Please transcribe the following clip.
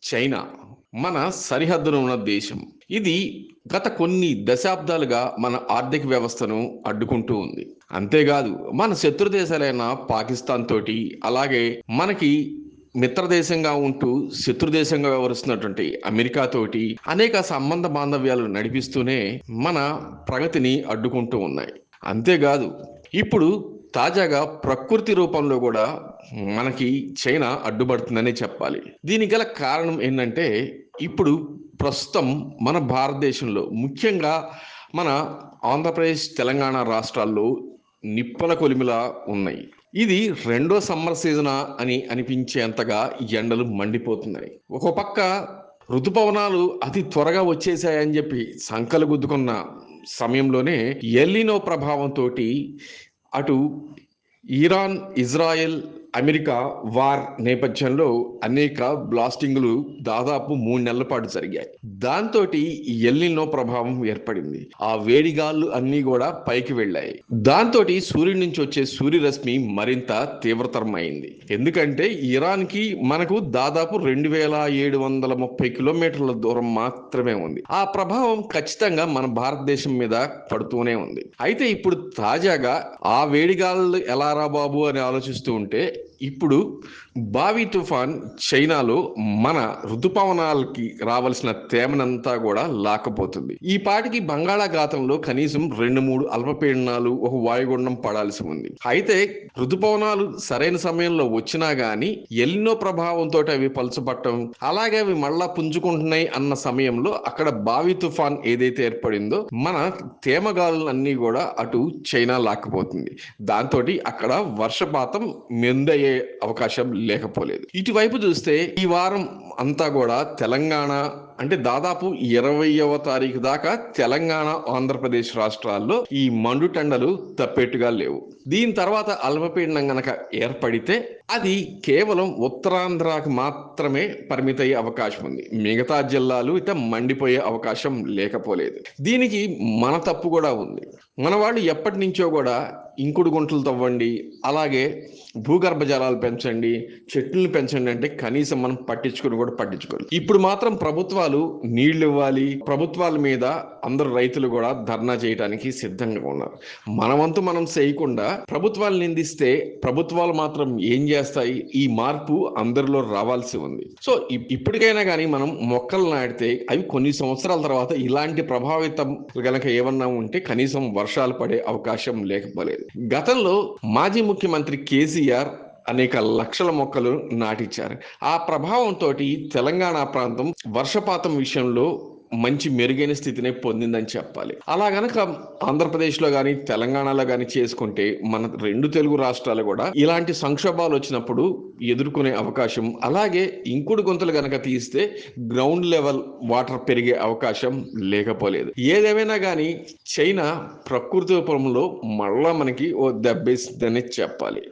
China మన సరిహద్దున ఉన్న దేశం. ఇది గత కొన్ని దశాబ్దాలుగా మన ఆర్థిక వ్యవస్థను అడ్డుకుంటూ ఉంది. అంతేకాదు మన శత్రు దేశాలైన పాకిస్తాన్ తోటి, అలాగే మనకి మిత్ర దేశంగా ఉంటూ శత్రు దేశంగా వ్యవహరిస్తున్నటువంటి అమెరికా తోటి అనేక సంబంధ బాంధవ్యాలు నడిపిస్తూనే మన ప్రగతిని అడ్డుకుంటూ ఉన్నాయి. అంతేకాదు ఇప్పుడు తాజాగా ప్రకృతి రూపంలో కూడా మనకి చైనా అడ్డుపడుతుందనే చెప్పాలి. దీనికి గల కారణం ఏంటంటే ఇప్పుడు ప్రస్తుతం మన భారతదేశంలో ముఖ్యంగా మన ఆంధ్రప్రదేశ్, తెలంగాణ రాష్ట్రాల్లో నిప్పుల కొలిమిలా ఉన్నాయి. ఇది రెండో సమ్మర్ సీజనా అని అనిపించేంతగా ఎండలు మండిపోతున్నాయి. ఒక పక్క ఋతుపవనాలు అతి త్వరగా వచ్చేసాయని చెప్పి సంకలు గుద్దుకున్న సమయంలోనే ఎల్లినో ప్రభావంతో అటు ఇరాన్, ఇజ్రాయెల్, అమెరికా వార్ నేపథ్యంలో అనేక బ్లాస్టింగ్లు దాదాపు 3 నెలల పాటు జరిగాయి. దాంతో ఎల్నినో ప్రభావం ఏర్పడింది. ఆ వేడిగాళ్ళు అన్నీ కూడా పైకి వెళ్ళాయి. దాంతో సూర్యుడి నుంచి వచ్చే సూర్యరశ్మి మరింత తీవ్రతరమైంది. ఎందుకంటే ఇరాన్కి మనకు దాదాపు 2730 కిలోమీటర్ల దూరం మాత్రమే ఉంది. ఆ ప్రభావం ఖచ్చితంగా మన భారతదేశం మీద పడుతూనే ఉంది. అయితే ఇప్పుడు తాజాగా ఆ వేడిగాళ్ళు ఎలా రా బాబు అని ఆలోచిస్తూ ఉంటే ఇప్పుడు బావి తుఫాన్ చైనాలో మన ఋతుపవనాలకి రావాల్సిన తేమనంతా కూడా లాక్కపోతుంది. ఈ పాటికి బంగాళాఖాతంలో కనీసం 2-3 అల్పపీడనాలు, ఒక వాయుగుండం పడాల్సి ఉంది. అయితే ఋతుపవనాలు సరైన సమయంలో వచ్చినా గానీ ఎల్నినో ప్రభావంతో అవి పలుచబట్టం, అలాగే అవి మళ్ళా పుంజుకుంటున్నాయి అన్న సమయంలో అక్కడ బావి తుఫాన్ ఏదైతే ఏర్పడిందో మన తేమగాలులన్నీ కూడా అటు చైనా లాక్కుపోతుంది. దాంతో అక్కడ వర్షపాతం మెందయ్యే అవకాశం లేకపోలేదు. ఇటువైపు చూస్తే ఈ వారం అంతా కూడా తెలంగాణ అంటే దాదాపు 20వ తారీఖు దాకా తెలంగాణ, ఆంధ్రప్రదేశ్ రాష్ట్రాల్లో ఈ మండుటెండలు తప్పేట్టుగా లేవు. దీని తర్వాత అల్పపీడనం గనక ఏర్పడితే అది కేవలం ఉత్తరాంధ్రకి మాత్రమే పరిమితయ్యే అవకాశం ఉంది. మిగతా జిల్లాలు అయితే మండిపోయే అవకాశం లేకపోలేదు. దీనికి మన తప్పు కూడా ఉంది. మన వాళ్ళు ఎప్పటి నుంచో కూడా ఇంకుడు గుంటలు తవ్వండి, అలాగే భూగర్భ జలాలు పెంచండి, చెట్లను పెంచండి అంటే కనీసం మనం పట్టించుకోరు. ఇప్పుడు మాత్రం ప్రభుత్వాలు నీళ్లు ఇవ్వాలి, ప్రభుత్వాల మీద అందరు రైతులు కూడా ధర్నా చేయడానికి సిద్ధంగా ఉన్నారు. మనవంతు మనం చేయకుండా ప్రభుత్వాలు నిందిస్తే ప్రభుత్వాలు మాత్రం ఏం చేస్తాయి? ఈ మార్పు అందరిలో రావాల్సి ఉంది. సో ఇప్పటికైనా కానీ మనం మొక్కలు నాటితే అవి కొన్ని సంవత్సరాల తర్వాత ఇలాంటి ప్రభావితం గనక ఏమన్నా ఉంటే కనీసం వర్షాలు పడే అవకాశం లేకపోలేదు. గతంలో మాజీ ముఖ్యమంత్రి కేసీఆర్ అనేక లక్షల మొక్కలు నాటించారు. ఆ ప్రభావంతో తెలంగాణ ప్రాంతం వర్షపాతం విషయంలో మంచి మెరుగైన స్థితిని పొందిందని చెప్పాలి. అలా గనక ఆంధ్రప్రదేశ్లో కానీ తెలంగాణలో కానీ చేసుకుంటే మన 2 తెలుగు రాష్ట్రాలు కూడా ఇలాంటి సంక్షోభాలు వచ్చినప్పుడు ఎదుర్కొనే అవకాశం, అలాగే ఇంకుడు గుంతలు గనక తీస్తే గ్రౌండ్ లెవెల్ వాటర్ పెరిగే అవకాశం లేకపోలేదు. ఏదేమైనా కానీ చైనా ప్రకృతి రూపంలో మళ్ళా మనకి ఓ దెబ్బేసిందని చెప్పాలి.